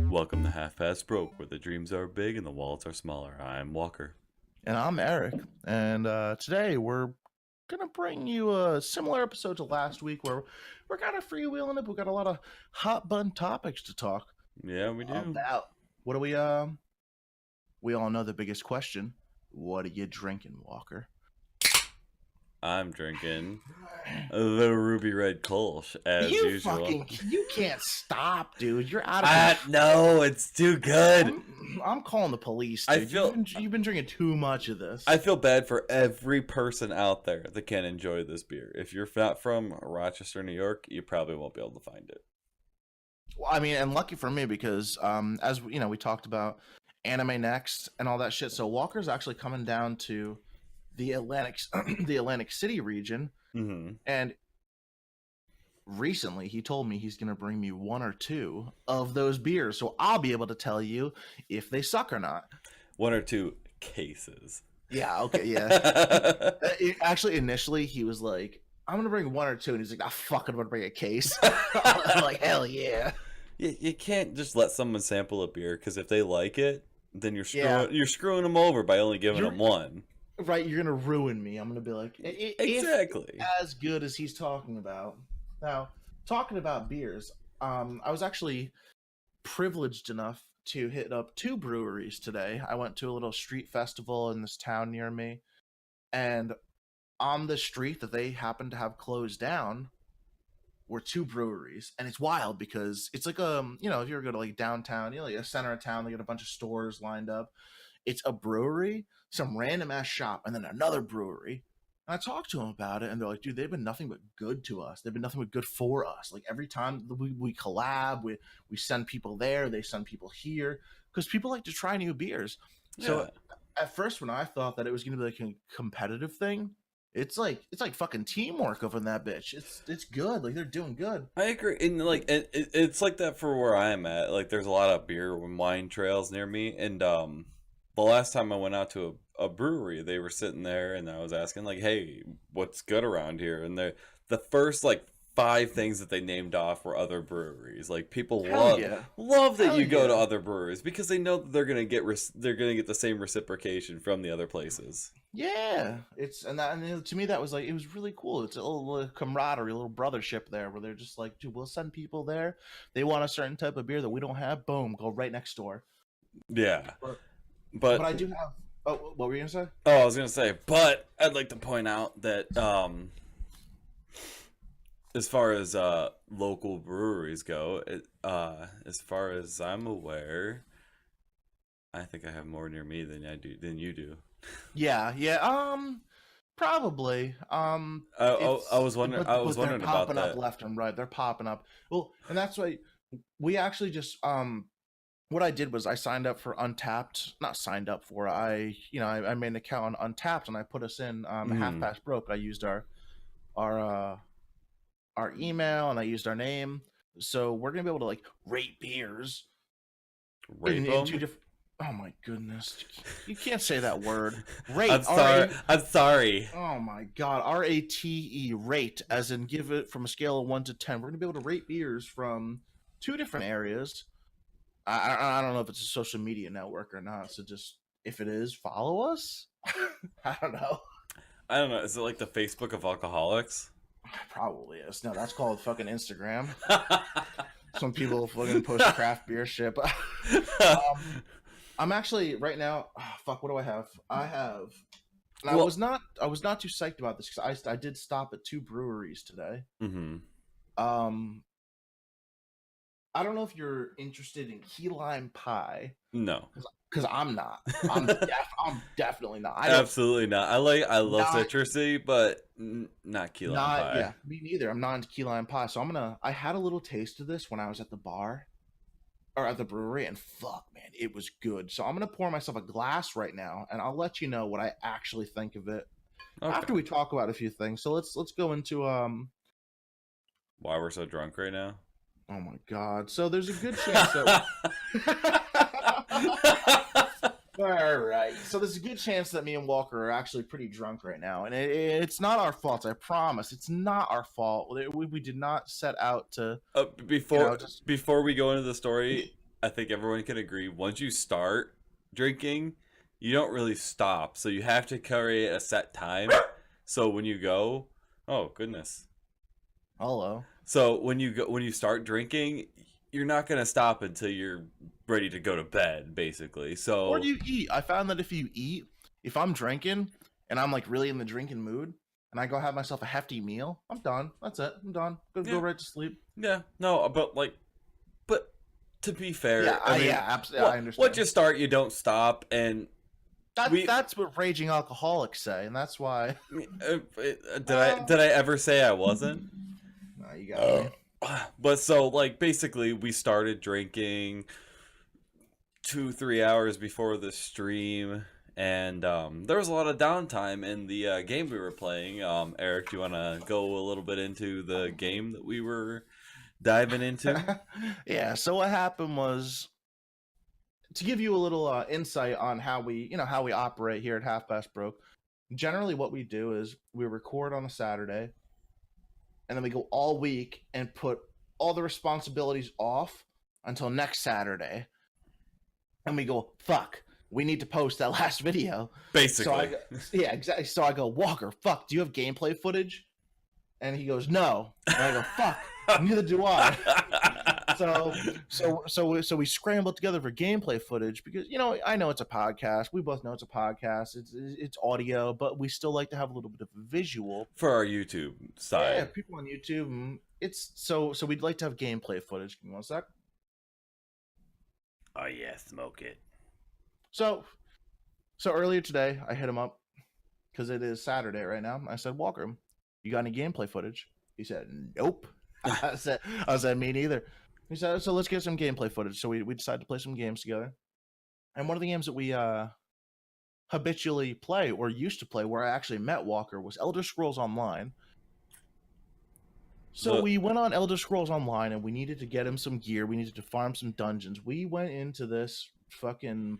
Welcome to Half Past Broke, where the dreams are big and the wallets are smaller. I'm Walker. And I'm Eric. And today we're going to bring you a similar episode to last week where we're kind of freewheeling it. We've got a lot of hot button topics to talk Yeah, we do. about. What do we all know the biggest question. What are you drinking, Walker? I'm drinking the Ruby Red Kolsch, as usual. You can't stop, dude. You're out of control. No, it's too good. I'm calling the police, dude. You've been drinking too much of this. I feel bad for every person out there that can enjoy this beer. If you're not from Rochester, New York, you probably won't be able to find it. Well, I mean, and lucky for me because, as you know, we talked about Anime Next and all that shit. So Walker's actually coming down to the Atlantic City region, and recently he told me he's going to bring me one or two of those beers, so I'll be able to tell you if they suck or not. One or two cases. Yeah, okay, yeah. Actually, initially he was like, I'm going to bring one or two, and he's like, fucking going to bring a case. I'm like, hell yeah. You can't just let someone sample a beer, because if they like it, then you're screwing them over by only giving them one. Right, you're gonna ruin me. I'm gonna be like, exactly as good as he's talking about. Now, talking about beers, I was actually privileged enough to hit up two breweries today. I went to a little street festival in this town near me, and on the street that they happened to have closed down were two breweries, and it's wild because it's like if you ever go to like downtown, like a center of town, they got a bunch of stores lined up. It's a brewery, some random ass shop, and then another brewery. And I talked to them about it, and they're like, dude, they've been nothing but good to us. They've been nothing but good for us. Like every time we collab, we send people there, they send people here, because people like to try new beers. Yeah. So at first, when I thought that it was going to be like a competitive thing, it's like fucking teamwork over in that bitch. It's good. Like they're doing good. I agree. And like it's like that for where I'm at. Like there's a lot of beer and wine trails near me, and the last time I went out to a brewery, they were sitting there, and I was asking, like, hey, what's good around here? And the first, like, 5 things that they named off were other breweries. Like, people love that you go to other breweries because they know that they're gonna get the same reciprocation from the other places. Yeah, and to me that was like, it was really cool. It's a little camaraderie, a little brothership there, where they're just like, dude, we'll send people there. They want a certain type of beer that we don't have. Boom, go right next door. Yeah. But I do have. Oh, what were you gonna say? Oh, I was gonna say, but I'd like to point out that as far as local breweries go, as far as I'm aware, I think I have more near me than you do. Yeah. Probably. I was wondering they're popping about up left and right. They're popping up. Well, and that's why we actually just what I did was I signed up for Untapped. Not signed up for. I made an account on Untapped, and I put us in Half Past Broke. I used our email, and I used our name. So we're gonna be able to like rate beers. Rate them? Oh my goodness! You can't say that word. Rate. I'm sorry. Oh my god! RATE, rate, as in give it from a scale of 1 to 10. We're gonna be able to rate beers from 2 different areas. I don't know if it's a social media network or not. So just if it is, follow us. I don't know. Is it like the Facebook of alcoholics? Probably is. No, that's called fucking Instagram. Some people fucking post craft beer shit. I'm actually right now. What do I have? I was not too psyched about this because I did stop at 2 breweries today. I don't know if you're interested in key lime pie. No, because I'm not. I'm definitely not. Absolutely not. I love citrusy, but not key lime pie. Yeah, me neither. I'm not into key lime pie. So I had a little taste of this when I was at the bar, or at the brewery, and fuck, man, it was good. So I'm gonna pour myself a glass right now, and I'll let you know what I actually think of it after Okay. we talk about a few things. So let's go into Why we're so drunk right now? oh my god. So there's a good chance that all right. So there's a good chance that me and Walker are actually pretty drunk right now, and it's not our fault. I promise, it's not our fault. We did not set out to, Before just before we go into the story, I think everyone can agree. Once you start drinking, you don't really stop. So you have to carry a set time. So when you go, oh goodness. hello. So when you start drinking, you're not gonna stop until you're ready to go to bed, basically. Or do So you eat? I found that if you eat, if I'm drinking and I'm like really in the drinking mood, and I go have myself a hefty meal, I'm done. That's it. I'm done. Go yeah, right to sleep. yeah, no, but to be fair, Yeah, I mean, yeah, absolutely. I once understand. you start, you don't stop, and we That's what raging alcoholics say, and that's why. did I ever say I wasn't? No, you got me. But so like basically we started drinking 2 3 hours before the stream, and there was a lot of downtime in the game we were playing. Eric, do you want to go a little bit into the game that we were diving into? Yeah. So what happened was, to give you a little insight on how we operate here at Half Past Broke. Generally, what we do is we record on a Saturday, and then we go all week and put all the responsibilities off until next Saturday, and we go, fuck, we need to post that last video. Basically. Yeah, exactly. So I go, Walker, fuck, do you have gameplay footage? And he goes, no. And I go, fuck, neither do I. So we scrambled together for gameplay footage because I know it's a podcast. We both know it's a podcast. It's audio, but we still like to have a little bit of a visual For our YouTube yeah, side. people on YouTube. It's so we'd like to have gameplay footage. Give me one sec. Oh yeah, smoke it. So earlier today, I hit him up because it is Saturday right now. I said, Walker, you got any gameplay footage? He said, nope. I said, me neither. He said, so let's get some gameplay footage. So we decided to play some games together. And one of the games that we habitually play or used to play, where I actually met Walker, was Elder Scrolls Online. So we went on Elder Scrolls Online, and we needed to get him some gear. We needed to farm some dungeons. We went into this fucking,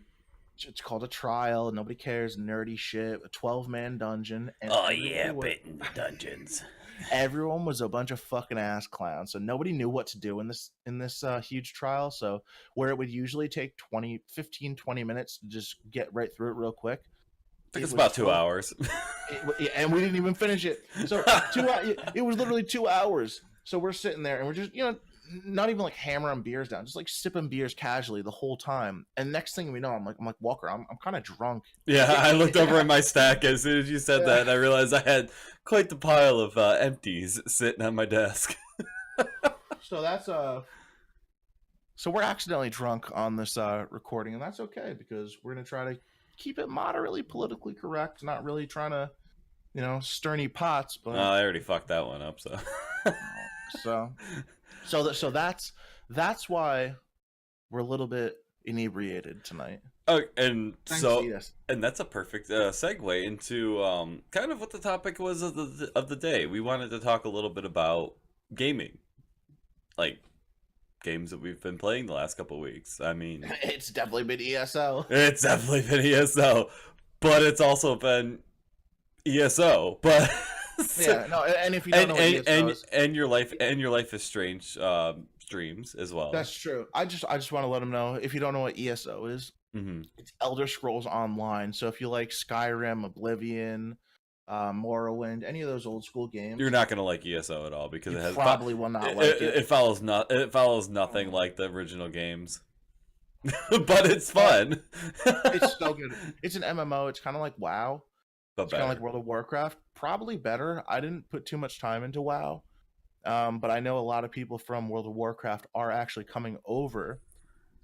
it's called a trial. Nobody cares. Nerdy shit. A 12-man dungeon. And oh yeah, bitten the dungeons. Everyone was a bunch of fucking ass clowns, so nobody knew what to do in this huge trial. So where it would usually take 20 minutes to just get right through it real quick, Took us about 2 hours. And we didn't even finish it. So it was literally 2 hours. So we're sitting there and we're just not even like hammering beers down, just like sipping beers casually the whole time. And next thing we know, I'm like Walker, I'm kind of drunk. Yeah, I looked over at my stack as soon as you said that, and I realized I had quite the pile of empties sitting on my desk. So that's so we're accidentally drunk on this recording, and that's okay because we're gonna try to keep it moderately politically correct, not really trying to stir any pots. But I already fucked that one up, so that's why we're a little bit inebriated tonight. Oh, and Thanks, so yes. and that's a perfect segue into kind of what the topic was of the day. We wanted to talk a little bit about gaming, like games that we've been playing the last couple of weeks. I mean, It's definitely been ESO. it's definitely been ESO, but it's also been ESO. But Yeah, no, and if you don't know what ESO is, and your life is strange streams as well. that's true. I just want to let them know, if you don't know what ESO is, Mm-hmm. it's Elder Scrolls Online. So if you like Skyrim, Oblivion, Morrowind, any of those old school games, You're not gonna like ESO at all because you it has probably will not like it. it follows nothing like the original games, but it's fun. It's so good. It's an MMO. It's kind of like WoW. But It's kind of better. like World of Warcraft. Probably better. I didn't put too much time into WoW, but I know a lot of people from World of Warcraft are actually coming over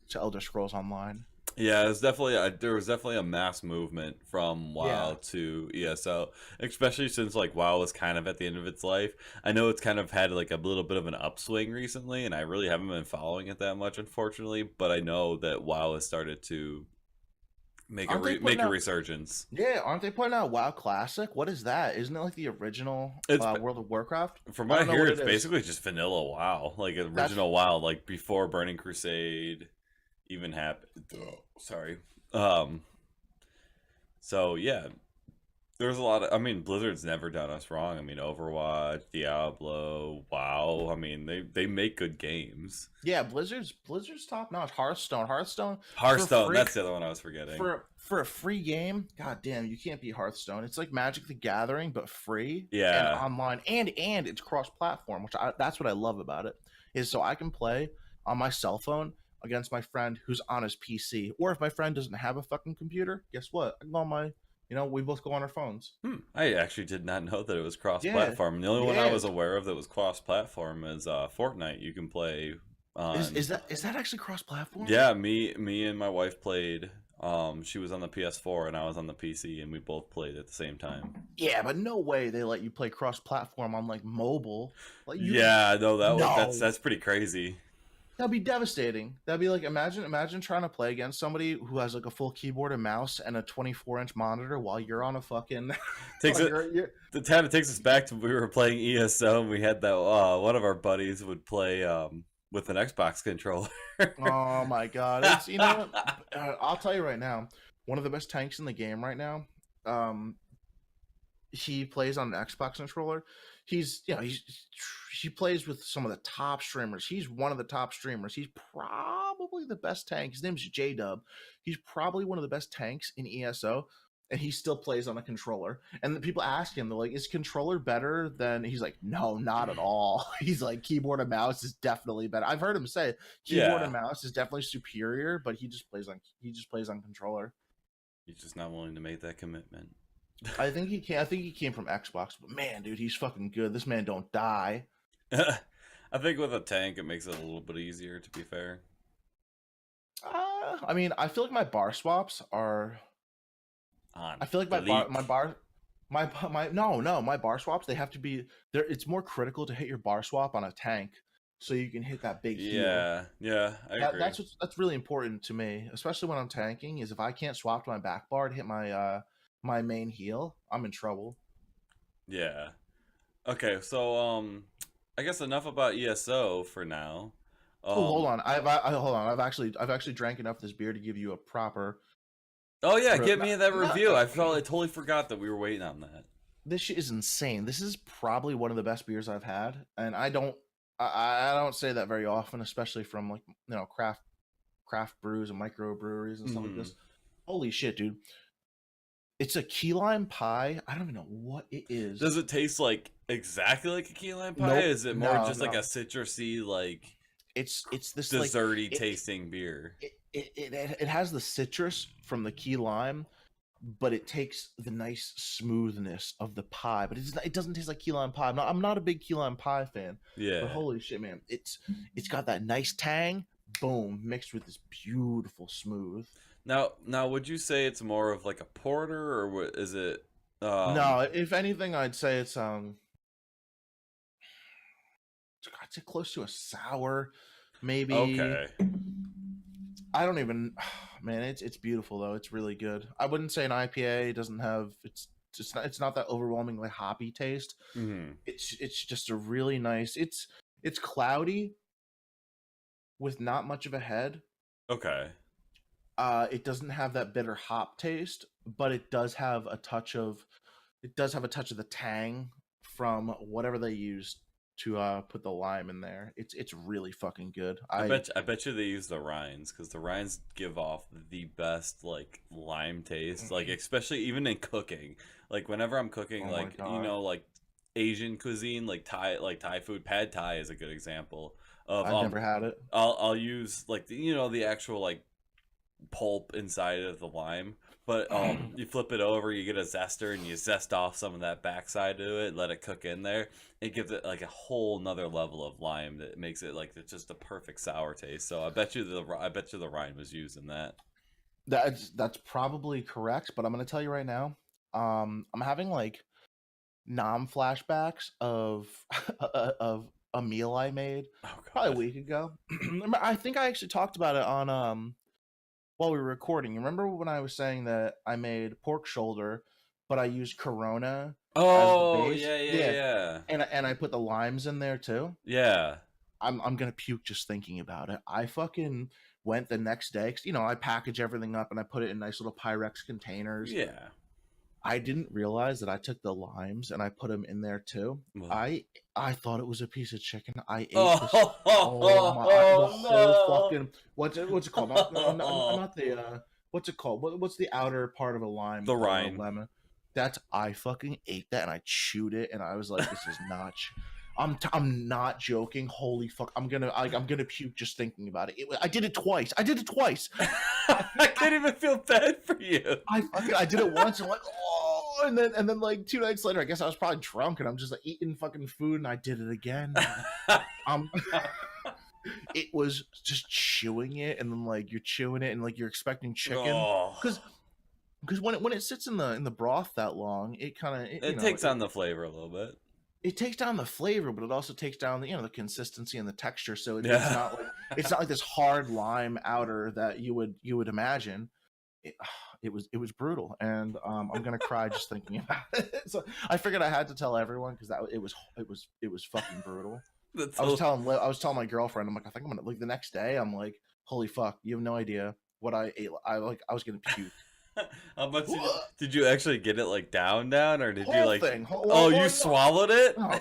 to Elder Scrolls Online. Yeah, it was definitely there was definitely a mass movement from Yeah. WoW to ESO, especially since like WoW was kind of at the end of its life. I know it's kind of had like a little bit of an upswing recently, and I really haven't been following it that much, unfortunately. But I know that WoW has started to Aren't they putting make a out? resurgence. Yeah, aren't they putting out WoW Classic? What is that? Isn't it like the original It's World of Warcraft? from I what I don't know hear, what it it's is. basically just vanilla WoW, like That's original WoW, like before Burning Crusade even happened. Sorry. Um. So yeah, there's a lot of. I mean, Blizzard's never done us wrong. I mean, Overwatch, Diablo, WoW. I mean, they make good games. yeah. Blizzard's top notch. Hearthstone for Hearthstone, free that's the other one I was forgetting. for a free game. God damn, you can't beat Hearthstone. It's like Magic the Gathering but free and Yeah. online, and it's cross platform, that's what I love about it. Is so I can play on my cell phone against my friend who's on his PC, or if my friend doesn't have a fucking computer, guess what? I can go on my, we both go on our phones. I actually did not know that it was Yeah, cross-platform. The only one I yeah. was aware of that was cross-platform is Fortnite. You can play Is on. is that is that actually cross platform? Yeah, me and my wife played. She was on the PS4 and I was on the PC, and we both played at the same time. Yeah, but no way they let you play cross platform on like mobile. Like you Yeah, no, no. that's pretty crazy. That'd be devastating. That'd be like imagine trying to play against somebody who has like a full keyboard and mouse and a 24-inch monitor while you're on a fucking Takes while it. you're The time it takes us back to when we were playing ESO, and we had that one of our buddies would play with an Xbox controller. oh my god. It's you know what? I'll tell you right now, one of the best tanks in the game right now. Um he plays on an Xbox controller. He plays with some of the top streamers. He's one of the top streamers. He's probably the best tank. His name's J Dub. He's probably one of the best tanks in ESO, and he still plays on a controller. And the people ask him, they're like, "Is controller better than?" He's like, "No, not at all." He's like, "Keyboard and mouse is definitely better." I've heard him say keyboard and Yeah, mouse is definitely superior, but he just plays on controller. he's just not willing to make that commitment. I think he came from Xbox, but man, dude, he's fucking good. This man don't die. I think with a tank, it makes it a little bit easier. To be fair, I mean, I feel like my bar swaps are. on I feel like delete. my bar swaps, they have to be there. It's more critical to hit your bar swap on a tank, so you can hit that big heal. Yeah, yeah, I That agree. that's really important to me, especially when I'm tanking. Is if I can't swap to my back bar to hit my main heal, I'm in trouble. Yeah. Okay, so I guess enough about ESO for now. Oh, hold Um, on. Hold on. I've actually drank enough of this beer to give you a proper. oh yeah, get No, me that no, review. I totally forgot that we were waiting on that. this shit is insane. This is probably one of the best beers I've had, and I don't say that very often, especially from like craft brews and microbreweries and stuff like Hmm. this. Holy shit, dude! It's a key lime pie. I don't even know what it is. Does it taste like exactly like a key lime pie? Nope. Is it more No, just like a no. citrusy, like It's this like desserty it tasting beer? it has the citrus from the key lime, but it takes the nice smoothness of the pie. But it doesn't taste like key lime pie. I'm not a big key lime pie fan, but Yeah. holy shit, man! It's got that nice tang, boom, mixed with this beautiful smooth. Now, would you say it's more of like a porter, or what is it? Um, No, if anything, I'd say I'd say close to a sour, maybe. okay. I don't even, man. It's beautiful though. It's really good. I wouldn't say an IPA doesn't have it's not that overwhelmingly hoppy taste. Hmm. It's just a really nice. It's cloudy with not much of a head. Okay. It doesn't have that bitter hop taste, but it does have a touch of the tang from whatever they used to put the lime in there. It's really fucking good. I bet you they use the rinds because the rinds give off the best like lime taste, like especially even in cooking. Like whenever I'm cooking, Oh my like god, like Asian cuisine, like Thai food. Pad Thai is a good example of I've never had it. I'll use like the actual like pulp inside of the lime. But you flip it over, you get a zester, and you zest off some of that backside to it, let it cook in there. It gives it like a whole nother level of lime that makes it like it's just a perfect sour taste. So I bet you the rind was used in that. That's probably correct, but I'm gonna tell you right now, I'm having like flashbacks of of a meal I made Oh probably a god. week ago. I think I actually talked about it on while we were recording. You remember when I was saying that I made pork shoulder, but I used Corona as the Oh base? yeah, yeah, Yeah, yeah. and I put the limes in there too. Yeah. I'm gonna puke just thinking about it. I fucking went the next day 'cause, I package everything up and I put it in nice little Pyrex containers. Yeah. I didn't realize that I took the limes and I put them in there too. Ugh. I thought it was a piece of chicken. I ate this. Oh, Oh my! The whole no. fucking what's it called? Not the what's it called? What's the outer part of a lime The for a rind. lemon? That's I fucking ate that and I chewed it and I was like, this is not. I'm not joking. Holy fuck! I'm gonna puke just thinking about it. I did it twice. I did it twice. I can't even feel bad for you. I did it once and I'm like, oh, and then like 2 nights later, I guess I was probably drunk and I'm just like eating fucking food and I did it again. Um, it was just chewing it and then like you're chewing it and like you're expecting chicken Oh. because when it sits in the broth that long, it kind of It takes on the flavor a little bit. it takes down the flavor, but it also takes down the the consistency and the texture. So Yeah. it's not like this hard lime outer that you would imagine. It, it was brutal, and I'm gonna cry just thinking about it. So I figured I had to tell everyone because it was fucking brutal. That's I was telling my girlfriend, I'm like, I think I'm gonna like the next day. I'm like, holy fuck, you have no idea what I ate. I was gonna puke. How much did you actually get it like down, or did you Whole like? thing. Oh, you swallowed it? No.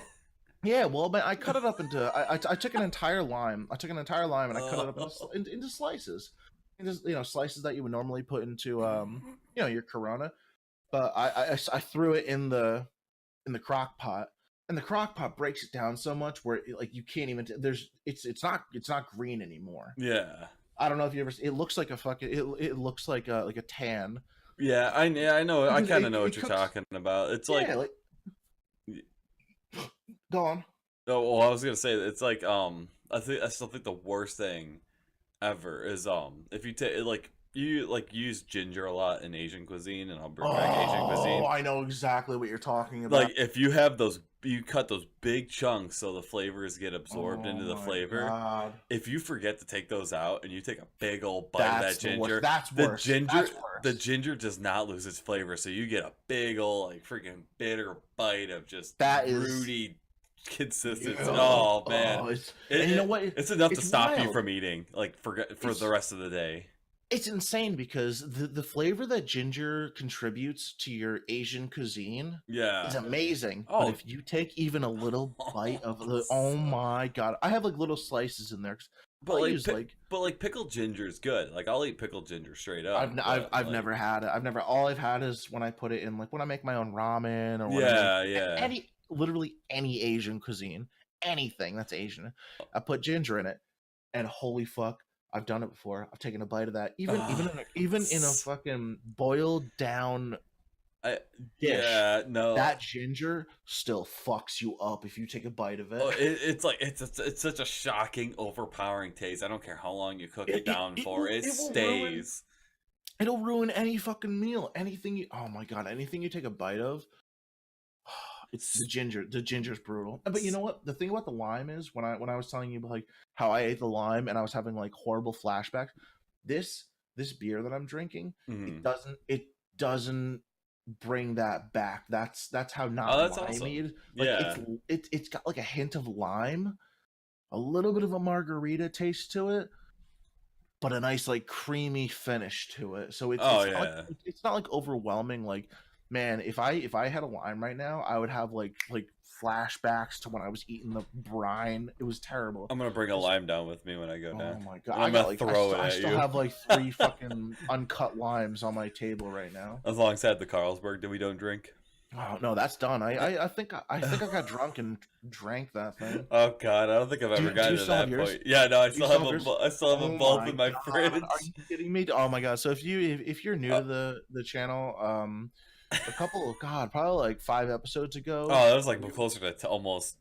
Yeah, well, man, I cut it up into. I took an entire lime. I took an entire lime and I cut it up into slices. Into slices that you would normally put into your Corona. But I threw it in the crock pot, and the crock pot breaks it down so much where like you can't even. It's not green anymore. Yeah. I don't know if you ever. It looks like a fucking. It looks like a tan. Yeah, I know. I Because kind of know what it you're cooks. talking about. It's Yeah, like, go on. oh, well, I was gonna say it's like, I still think the worst thing ever is if you take like you like use ginger a lot in Asian cuisine, and I'll bring back Asian cuisine. Oh, I know exactly what you're talking about. Like if you have those, you cut those big chunks so the flavors get absorbed into the flavor. God. If you forget to take those out and you take a big old bite of that ginger, that's worse. The ginger does not lose its flavor, so you get a big old like freaking bitter bite of just fruity consistency. Oh man, and you know what? It's enough to stop wild. you from eating like for the rest of the day. It's insane because the flavor that ginger contributes to your Asian cuisine is amazing. Oh. But if you take even a little bite of the, oh my god, I have like little slices in there. But like pickled ginger is good. Like I'll eat pickled ginger straight up. I've never had it. All I've had is when I put it in like when I make my own ramen or when literally any Asian cuisine, anything that's Asian, I put ginger in it, and holy fuck. I've done it before. I've taken a bite of that. Even in a fucking boiled down dish. Yeah, no. That ginger still fucks you up if you take a bite of it. Oh, it's like it's such a shocking, overpowering taste. I don't care how long you cook it down for. It stays. It'll ruin any fucking meal. Oh my god, anything you take a bite of. It's the ginger. The ginger's brutal. But you know what? The thing about the lime is when I was telling you like how I ate the lime and I was having like horrible flashbacks. This beer that I'm drinking, it doesn't bring that back. That's how not limey it is. Like it's got like a hint of lime, a little bit of a margarita taste to it, but a nice like creamy finish to it. So it's not like overwhelming. Like, man, if I had a lime right now, I would have like flashbacks to when I was eating the brine. It was terrible. I'm gonna bring a lime down with me when I go down. Oh my god! I'm gonna throw it at you. I still have like 3 fucking uncut limes on my table right now. Alongside the Carlsberg that we don't drink. Oh no, that's done. I think I got drunk and drank that thing. Oh god, I don't think I've ever gotten to that point. Yeah, no, I still have them both in my fridge. Are you kidding me? Oh my god! So if you're new to the channel, a couple of probably like 5 episodes ago. Oh, that was like closer to almost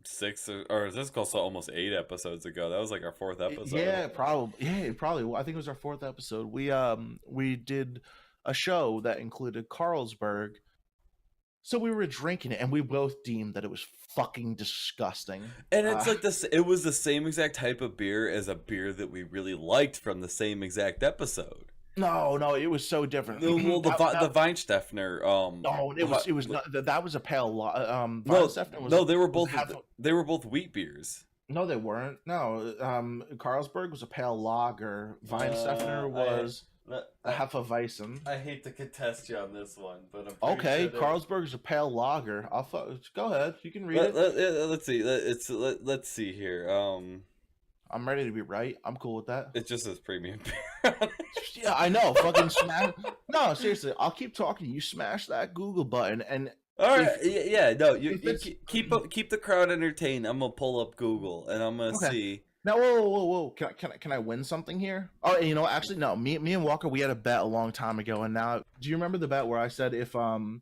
6 or this was almost 8 episodes ago. That was like our fourth episode. Yeah, probably. Yeah, probably. I think it was our fourth episode. We did a show that included Carlsberg. So we were drinking it, and we both deemed that it was fucking disgusting. And it's like this. It was the same exact type of beer as a beer that we really liked from the same exact episode. No, it was so different. Well, the Weinstefner. No, it was not. That was a pale. No, Weinstefan was, no, they were was both half, they were both wheat beers. no, they weren't. No, Carlsberg was a pale lager. Weinstefner was a Hefeweizen. I hate to contest you on this one, but I'm Okay, Carlsberg is a pale lager. Go ahead. You can read it. Let's see. Let's see here. I'm ready to be right. I'm cool with that. It just says premium beer. Yeah, I know. Fucking smash. No, seriously. I'll keep talking. You smash that Google button, and all right, yeah, no, you keep the crowd entertained. I'm gonna pull up Google and I'm gonna see. Now, whoa! Can I win something here? Oh, and you know, actually, no. Me and Walker, we had a bet a long time ago, and now, do you remember the bet where I said if Elfo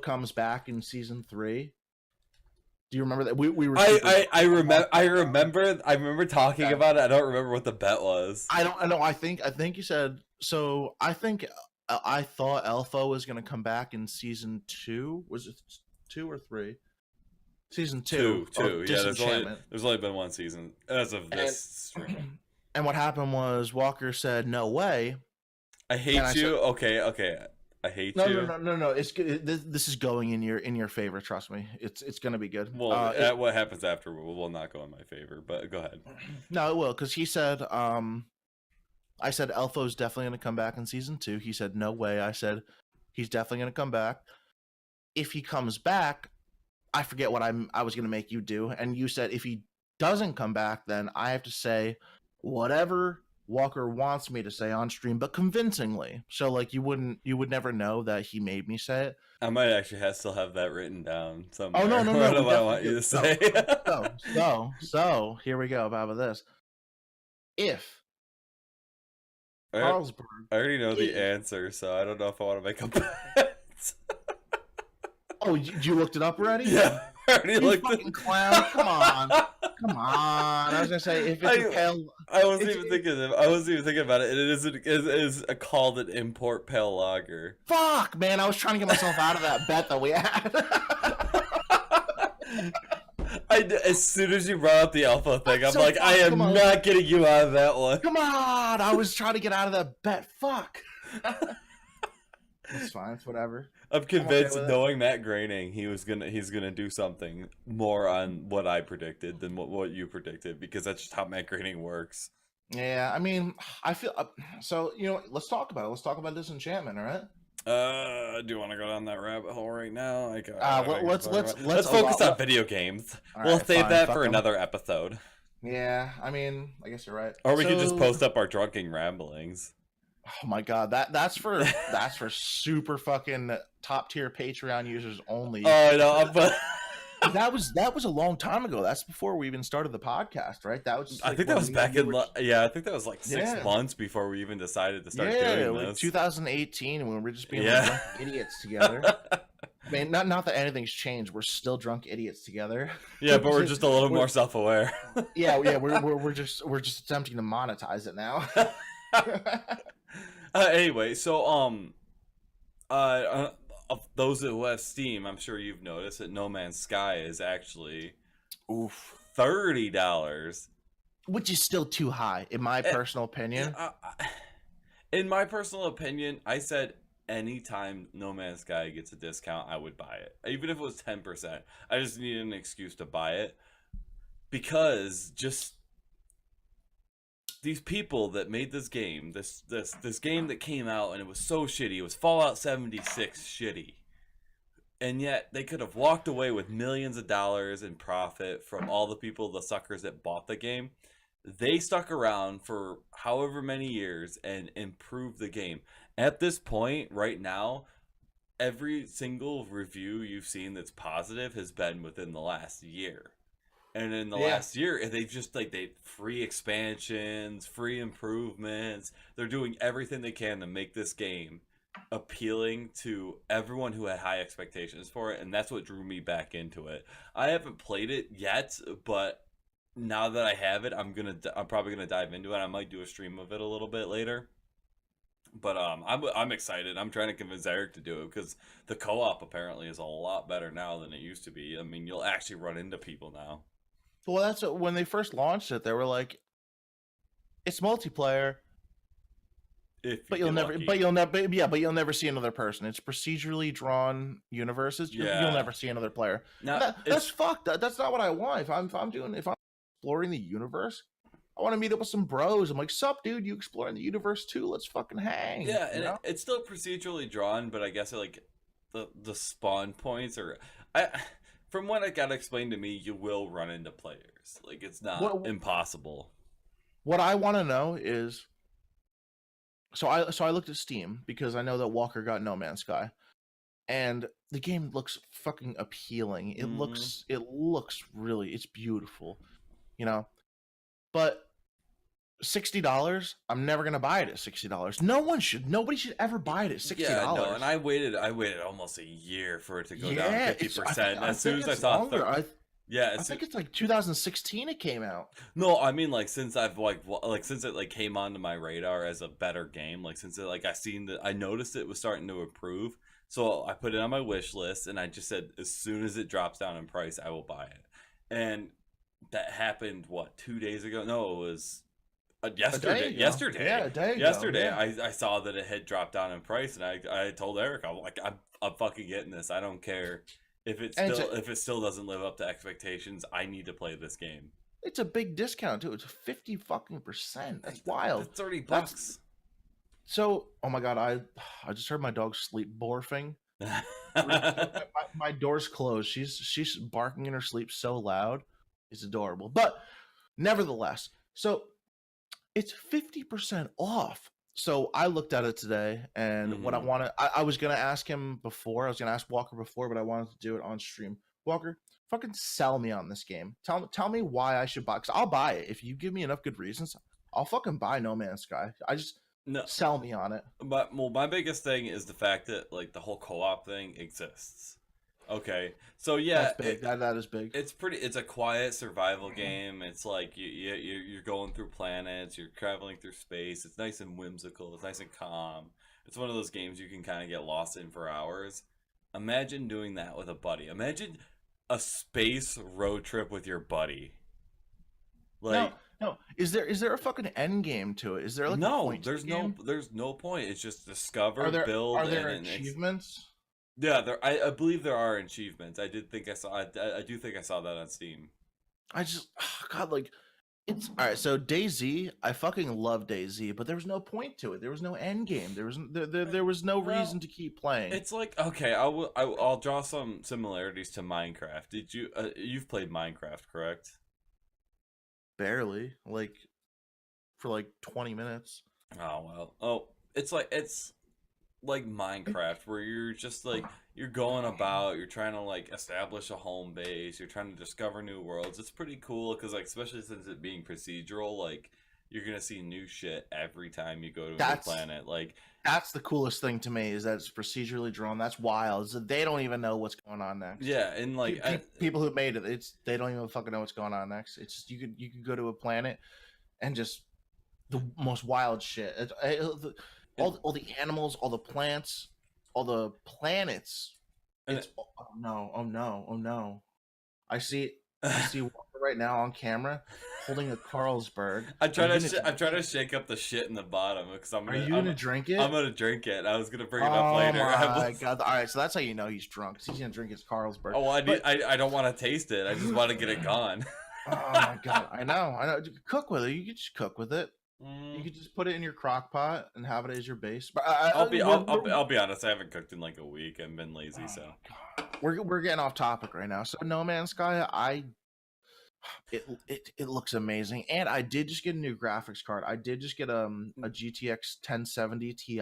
comes back in season 3? Do you remember that? We were. I remember talking about it. I don't remember what the bet was. I know. I think you said so. I thought Elfo was going to come back in season 2. Was it 2 or 3? Season 2. Two. Yeah, there's only been one season as of this stream. And what happened was Walker said, "No way." I hate you. Said, okay. I hate you. No. It's good. This is going in your favor. Trust me. It's going to be good. Well, what happens after will not go in my favor. But go ahead. No, it will, because he said, I said Elfo's definitely going to come back in season 2. He said, "No way." I said, "He's definitely going to come back. If he comes back, I forget what I was going to make you do." And you said, if he doesn't come back, then I have to say whatever Walker wants me to say on stream, but convincingly. So like you would never know that he made me say it. I might actually still have that written down somewhere. Oh no! What do I want you to say? So here we go about this. If Carlsberg, I already know the answer, so I don't know if I want to make a bet. Oh, you looked it up already? Yeah, I already looked fucking clown. Come on. I was gonna say if it's a pale. I wasn't even thinking about it. It is called an import pale lager. Fuck, man! I was trying to get myself out of that bet that we had. As soon as you brought up the Alpha thing, I'm like, I am not getting you out of that one. Come on! I was trying to get out of that bet. Fuck. It's fine. It's whatever. I'm convinced, knowing Matt Groening, he's gonna do something more on what I predicted than what you predicted, because that's just how Matt Groening works. Yeah, I mean, I feel so. You know, let's talk about it. Let's talk about Disenchantment, all right? Do you want to go down that rabbit hole right now? Let's focus on video games. We'll save that for another episode. Yeah, I mean, I guess you're right. Or we could just post up our drunken ramblings. Oh my god, that's for super fucking top tier Patreon users only. Oh, I know, but that was a long time ago. That's before we even started the podcast, right? That was. I think that was back in. I think that was like 6 months before we even decided to start doing this. Like 2018, when we were just being drunk idiots together. I mean, not that anything's changed. We're still drunk idiots together. Yeah, but we're just a little more self-aware. Yeah. We're just attempting to monetize it now. Anyway, so of those who have Steam, I'm sure you've noticed that No Man's Sky is actually $30, which is still too high in my personal opinion. In my personal opinion, I said anytime No Man's Sky gets a discount, I would buy it, even if it was 10%. I just needed an excuse to buy it, because just these people that made this game, this game that came out and it was so shitty, it was Fallout 76 shitty, and yet they could have walked away with millions of dollars in profit from all the people, the suckers that bought the game. They stuck around for however many years and improved the game. At this point, right now, every single review you've seen that's positive has been within the last year. And in the last year, they just they free expansions, free improvements. They're doing everything they can to make this game appealing to everyone who had high expectations for it, and that's what drew me back into it. I haven't played it yet, but now that I have it, I'm probably gonna dive into it. I might do a stream of it a little bit later. But I'm excited. I'm trying to convince Eric to do it because the co-op apparently is a lot better now than it used to be. I mean, you'll actually run into people now. Well, that's when they first launched it. They were like, "It's multiplayer, If you but you'll get never, lucky. but you'll never, yeah, but you'll never see another person. It's procedurally drawn universes. Yeah. You'll never see another player. Now That's fucked. That's not what I want. If I'm exploring the universe, I want to meet up with some bros. I'm like, "Sup, dude? You exploring the universe too? Let's fucking hang." yeah, You and know? it's still procedurally drawn, but I guess like the spawn points are I from what it got explained to me, you will run into players. Like it's not What impossible. what I want to know is, so I looked at Steam because I know that Walker got No Man's Sky, and the game looks fucking appealing. Mhm. It looks really, it's beautiful, you know. But $60, I'm never gonna buy it at $60. Nobody should ever buy it at $60. Yeah, no, and I waited almost a year for it to go down Yeah, 50%. I As soon think as I it's saw longer. yeah, I think it's like 2016 it came out. no, I mean like since I've like since it like came onto my radar as a better game, like since it like I noticed it was starting to improve, so I put it on my wish list, and I just said as soon as it drops down in price, I will buy it. And that happened what 2 days ago? No, it was A day yesterday. ago. Yeah, a day ago. Yesterday, Yeah. I saw that it had dropped down in price, and I told Eric, I'm like, I'm fucking getting this. I don't care And if it still doesn't live up to expectations. I need to play this game. it's a big discount too. It's 50 fucking percent. That's wild. That's 30 That's bucks. so. Oh my god, I just heard my dog sleep borfing. My door's closed. She's barking in her sleep so loud. It's adorable. But nevertheless, so it's 50% off. So I looked at it today, and what Mhm. I was gonna ask him before. I was gonna ask Walker before, but I wanted to do it on stream. Walker, fucking sell me on this game. Tell me why I should buy. Cause I'll buy it if you give me enough good reasons. I'll fucking buy No Man's Sky. I just No, sell me on it. but well, my biggest thing is the fact that like the whole co-op thing exists. Okay, so yeah, That's big. That is big. it's pretty. It's a quiet survival game. It's like you're going through planets. You're traveling through space. It's nice and whimsical. It's nice and calm. It's one of those games you can kind of get lost in for hours. Imagine doing that with a buddy. Imagine a space road trip with your buddy. No, Like no. Is there a fucking end game to it? Is there like a no, point to the game? there's no point. It's just discover, Are build, there and achievements? yeah. I believe there are achievements. I did think I saw. I do think I saw that on Steam. I just God, like it's all right. So DayZ, I fucking love DayZ, but there was no point to it. There was no end game. There was no Well, reason to keep playing. it's like okay, I'll draw some similarities to Minecraft. Did you you've played Minecraft, correct? Barely, like for like 20 minutes. Oh well. Oh, it's like Minecraft where you're just like you're going about, you're trying to like establish a home base, you're trying to discover new worlds. It's pretty cool because like especially since it being procedural, like you're gonna see new shit every time you go to a new That's planet. Like that's the coolest thing to me is that it's procedurally drawn. That's wild. Is that they don't even know what's going on next. yeah, and like People who made it, they don't even fucking know what's going on next. It's just you could go to a planet and just the most wild shit. All the animals, all the plants, all the planets. and It's oh no, oh no, oh no. I see Walker right now on camera holding a Carlsberg. I'm trying to shake up the shit in the bottom because Are you gonna drink it? I'm gonna drink it. I was gonna bring it up Oh later. my god! All right, so that's how you know he's drunk. 'Cause he's gonna drink his Carlsberg. Oh, But I don't want to taste it. I just want to get it gone. oh my god, I know. You could cook with it. You could just cook with it. You Mm, could just put it in your crock pot and have it as your base. But I'll be honest. I haven't cooked in like a week. I've been lazy, oh so my god, we're getting off topic right now. So No Man's Sky, it looks amazing, and I did just get a new graphics card. I did just get a GTX 1070 Ti.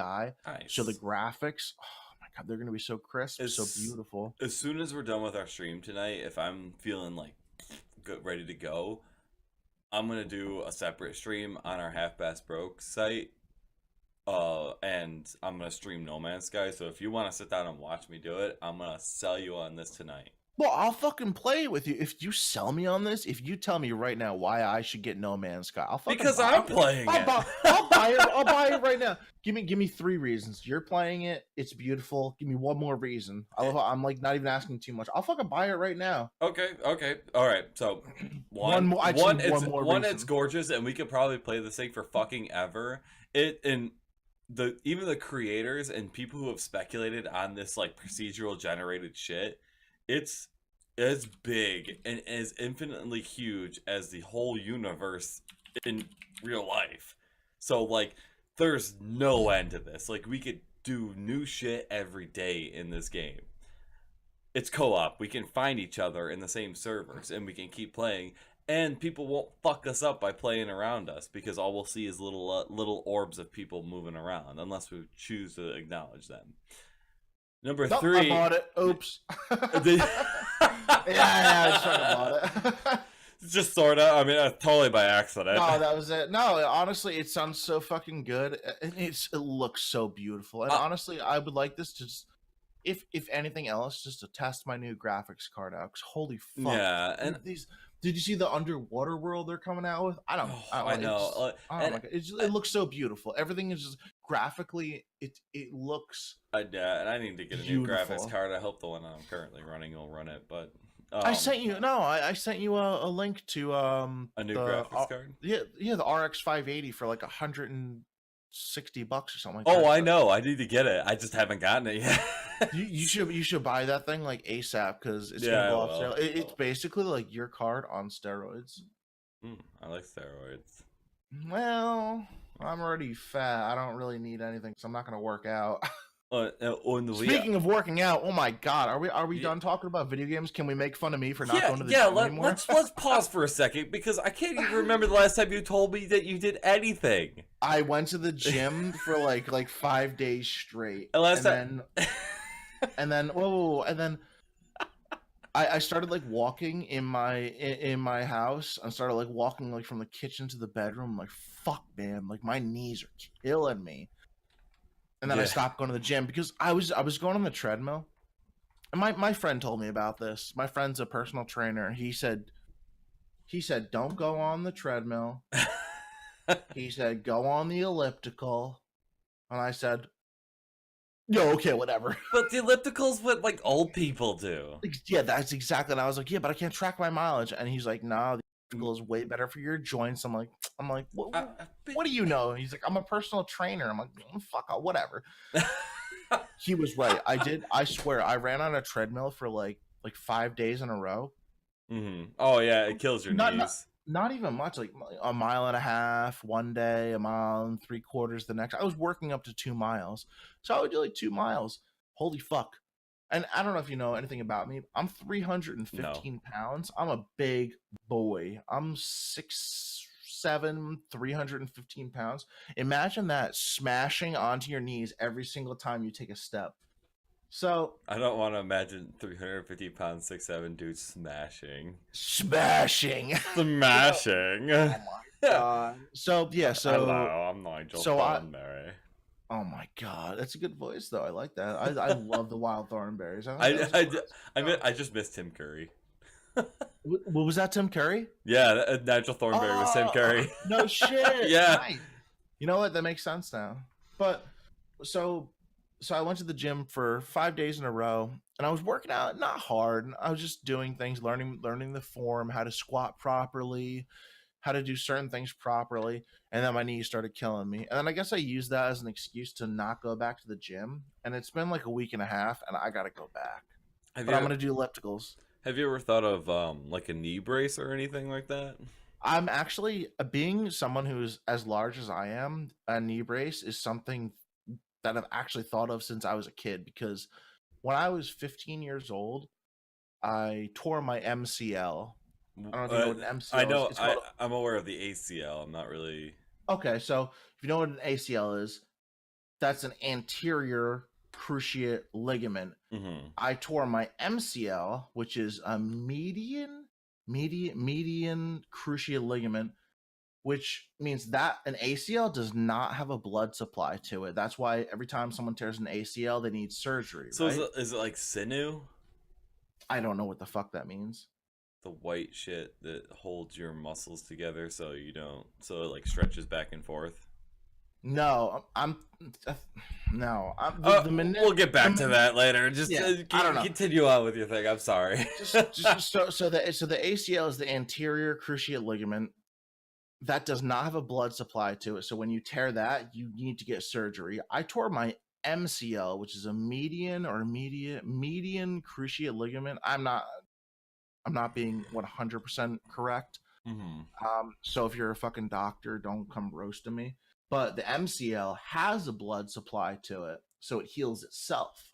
So the nice. graphics, oh my god, they're gonna be so crisp, so As beautiful. as soon as we're done with our stream tonight, if I'm feeling like good, ready to go, I'm gonna do a separate stream on our Half Bass Broke site. And and I'm gonna stream No Man's Sky. So if you want to sit down and watch me do it, I'm gonna sell you on this tonight. Well, I'll fucking play it with you. If you sell me on this, if you tell me right now why I should get No Man's Sky, I'll fucking Because buy I'm it. playing it. I'll buy it. I'll buy it right now. Give me 3 reasons. You're playing it. It's beautiful. Give me one more reason. I'm like not even asking too much. I'll fucking buy it right now. Okay, all right. So One more it's reason. gorgeous, and we could probably play this thing for fucking ever. Even the creators and people who have speculated on this like procedural generated shit, it's as big and as infinitely huge as the whole universe in real life. So like, there's no end to this. Like, we could do new shit every day in this game. It's co-op. We can find each other in the same servers, and we can keep playing. And people won't fuck us up by playing around us, because all we'll see is little orbs of people moving around, unless we choose to acknowledge them. Number 3. I bought it. Oops. Yeah, I just fucking bought it. Just sort of. I mean, totally by accident. No, that was it. No, honestly, it sounds so fucking good. It looks so beautiful. And honestly, I would like this to just, if anything else, just to test my new graphics card out. Cause holy fuck! Yeah, and these. Did you see the underwater world they're coming out with? I know. It looks so beautiful. Everything is just graphically. It looks. Yeah, and I need to get a new graphics card. I hope the one I'm currently running will run it, but. I sent you I sent you a link to a new graphics card. Yeah, the RX 580 for like $160 or something. Like that. I know. I need to get it. I just haven't gotten it yet. you should buy that thing like ASAP because it's gonna go off sale. It's basically like your card on steroids. I like steroids. Well, I'm already fat. I don't really need anything, so I'm not gonna work out. Speaking of working out, oh my god, are we done talking about video games? Can we make fun of me for not going to the gym anymore? Let's pause for a second, because I can't even remember the last time you told me that you did anything. I went to the gym for like 5 days straight, and then I started like walking in my house. I started like walking like from the kitchen to the bedroom. I'm like, fuck, man, like my knees are killing me. And then I stopped going to the gym because I was going on the treadmill. And my friend told me about this. My friend's a personal trainer. He said, don't go on the treadmill. He said, go on the elliptical. And I said, yo, okay, whatever. But the elliptical's what like old people do. Yeah, that's exactly. And I was like, yeah, but I can't track my mileage. And he's like, nah, the elliptical is way better for your joints. I'm like, what do you know? He's like, I'm a personal trainer. I'm like, fuck, whatever. He was right. I swear, I ran on a treadmill for like 5 days in a row. Mm-hmm. Oh yeah, it kills your knees. Not even much, like a mile and a half one day, a mile and 3/4 the next. I was working up to 2 miles, so I would do like 2 miles. Holy fuck! And I don't know if you know anything about me. I'm 315 pounds. I'm a big boy. I'm 6'7", 315 pounds. Imagine that smashing onto your knees every single time you take a step. So I don't want to imagine 350 pounds, 6'7" dudes smashing. Oh my god. So yeah. So hello, I'm Nigel Thornberry. Oh my god, that's a good voice though. I like that. I love the Wild Thornberries. I just missed Tim Curry. What was that? Tim Curry? Yeah, Nigel Thornberry was Tim Curry. No shit. Yeah. Right. You know what? That makes sense now. But so I went to the gym for 5 days in a row, and I was working out, not hard. I was just doing things, learning the form, how to squat properly, how to do certain things properly, and then my knees started killing me. And then I guess I used that as an excuse to not go back to the gym. And it's been like a week and a half, and I got to go back. I'm going to do ellipticals. Have you ever thought of like a knee brace or anything like that? I'm actually, being someone who's as large as I am, a knee brace is something that I've actually thought of since I was a kid, because when I was 15 years old, I tore my MCL. I don't know if you know what an MCL I know. Is. I'm aware of the ACL. I'm not really. Okay, so if you know what an ACL is, that's an anterior cruciate ligament. Mm-hmm. I tore my MCL, which is a median cruciate ligament, which means that an ACL does not have a blood supply to it. That's why every time someone tears an ACL, they need surgery, So right? is it like sinew? I don't know what the fuck that means. The white shit that holds your muscles together so you don't, so it like stretches back and forth. No, I'm no. We'll get back to that later. Just Yeah, I don't know. continue on with your thing. I'm sorry. So the ACL is the anterior cruciate ligament that does not have a blood supply to it. So when you tear that, you need to get surgery. I tore my MCL, which is a median cruciate ligament. I'm not being 100% correct. Mm-hmm. So if you're a fucking doctor, don't come roasting me. But the MCL has a blood supply to it, so it heals itself.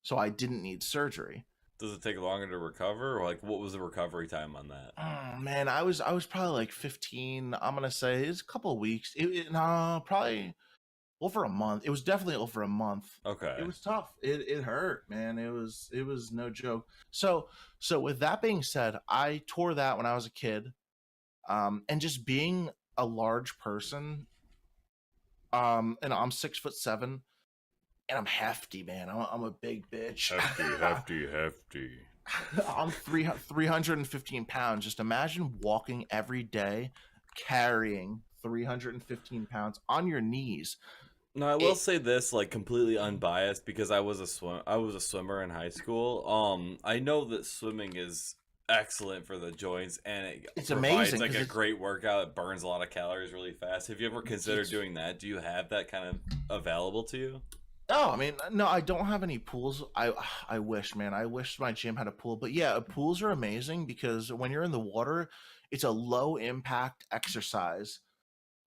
So I didn't need surgery. Does it take longer to recover, or like what was the recovery time on that? Oh man, I was probably like 15. I'm gonna say it's a couple of weeks. No, probably over a month. It was definitely over a month. Okay. It was tough. It hurt, man. It was no joke. So with that being said, I tore that when I was a kid. And just being a large person, and I'm 6'7", and I'm hefty, man. I'm a big bitch. Hefty. I'm 315 pounds. Just imagine walking every day carrying 315 pounds on your knees. No, I will say this, like completely unbiased, because I was a swimmer in high school. I know that swimming is excellent for the joints, and it's provides amazing. Like a great workout. It burns a lot of calories really fast. Have you ever considered doing that? Do you have that kind of available to you? Oh, I mean, no, I don't have any pools. I wish, man. I wish my gym had a pool. But yeah, pools are amazing because when you're in the water, it's a low impact exercise.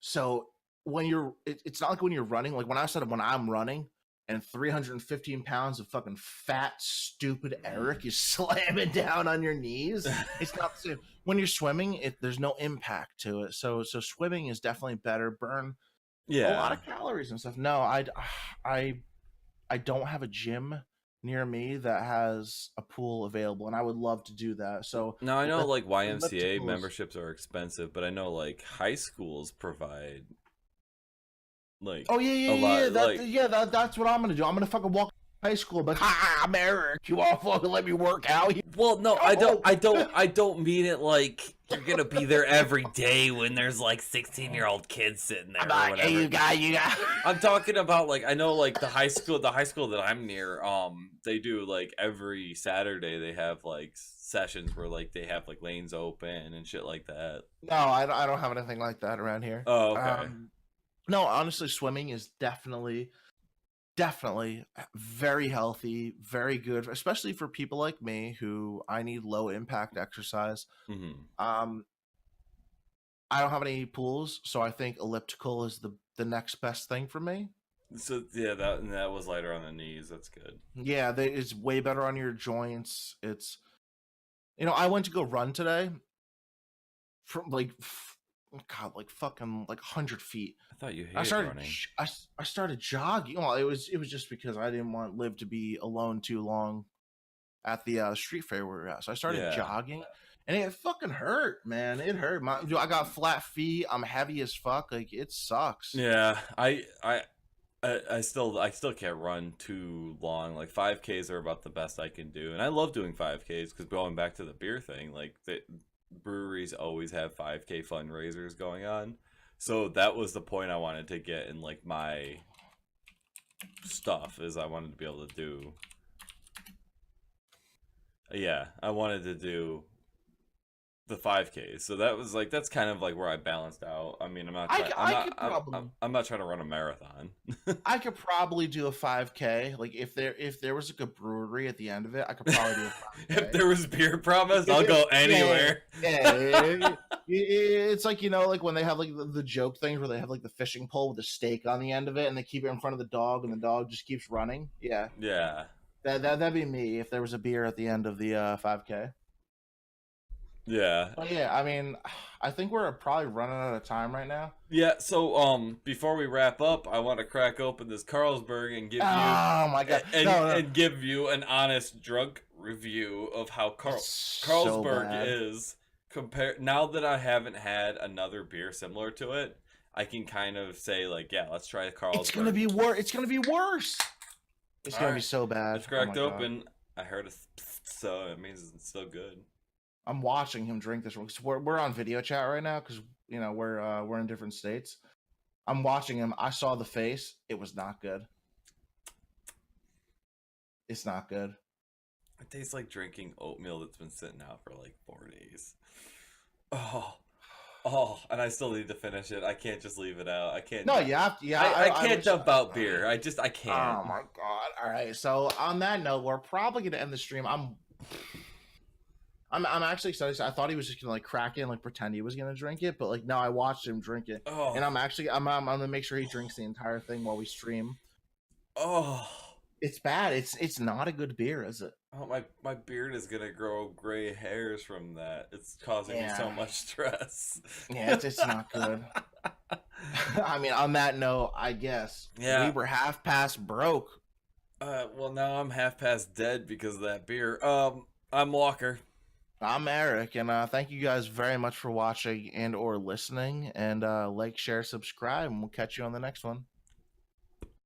So when it's not like when you're running. Like when I'm running and 315 pounds of fucking fat, stupid Eric is slamming down on your knees. It's not the same. When you're swimming, there's no impact to it. So swimming is definitely better. Burn a lot of calories and stuff. No, I don't have a gym near me that has a pool available, and I would love to do that. So now I know like YMCA memberships are expensive, but I know like high schools provide like that's what I'm gonna do. I'm gonna fucking walk to high school, but hi, I'm Eric. You all fucking let me work out? Well, no, I don't mean it like you're gonna be there every day when there's like 16-year-old kids sitting there. Or whatever. You got. I'm talking about like I know like the high school that I'm near. They do like every Saturday they have like sessions where like they have like lanes open and shit like that. No, I don't have anything like that around here. Oh, okay. No, honestly, swimming is definitely very healthy, very good, especially for people like me who I need low impact exercise. Mm-hmm. I don't have any pools, so I think elliptical is the next best thing for me. So yeah, that was lighter on the knees. That's good. Yeah, it's way better on your joints. It's, I went to go run today from like fucking 100 feet. I thought you hated running. I started jogging. Well, it was just because I didn't want Liv to be alone too long at the street fair we were at. So I started jogging, and it fucking hurt, man. It hurt. I got flat feet. I'm heavy as fuck. Like it sucks. Yeah, I still can't run too long. Like 5Ks are about the best I can do, and I love doing 5Ks because going back to the beer thing, like the breweries always have 5K fundraisers going on. So that was the point I wanted to get in like my stuff is I wanted to be able to do. Yeah, I wanted to do the 5Ks. So that was like that's kind of like where I balanced out. I mean, I'm not trying to run a marathon. I could probably do a 5K. Like if there was like a brewery at the end of it, I could probably do a 5K. If there was beer promised, I'll go anywhere. Yeah. It's like like when they have like the joke things where they have like the fishing pole with a stake on the end of it, and they keep it in front of the dog, and the dog just keeps running. Yeah. Yeah. That'd be me if there was a beer at the end of the 5K. Yeah. But yeah, I mean, I think we're probably running out of time right now. Yeah, so before we wrap up, I want to crack open this Carlsberg and give you my god, and give you an honest drunk review of how Carlsberg is compare now that I haven't had another beer similar to it, I can kind of say like, yeah, let's try It's gonna Carlsberg. be worse. It's gonna be worse. It's All gonna be right, so bad. it's Oh my cracked god. open. I heard a so it means it's still good. I'm watching him drink this one because we're on video chat right now because we're in different states. I'm watching him. I saw the face. It was not good. It's not good. It tastes like drinking oatmeal that's been sitting out for like 4 days. Oh, oh, and I still need to finish it. I can't just leave it out. I can't. No, you have to. Yeah, I I can't wish. dump out beer. I can't. Oh my god! All right. So on that note, we're probably gonna end the stream. I'm actually excited. I thought he was just gonna like crack it and like pretend he was gonna drink it, but like no, I watched him drink it, Oh, and I'm gonna make sure he drinks the entire thing while we stream. oh, It's bad. It's not a good beer, is it? oh. My beard is gonna grow gray hairs from that. It's causing me so Yeah. much stress. Yeah, it's not good. I mean, on that note, I guess Yeah. we were half past broke. Well, now I'm half past dead because of that beer. I'm Walker. I'm Eric, and thank you guys very much for watching and or listening. And like, share, subscribe, and we'll catch you on the next one.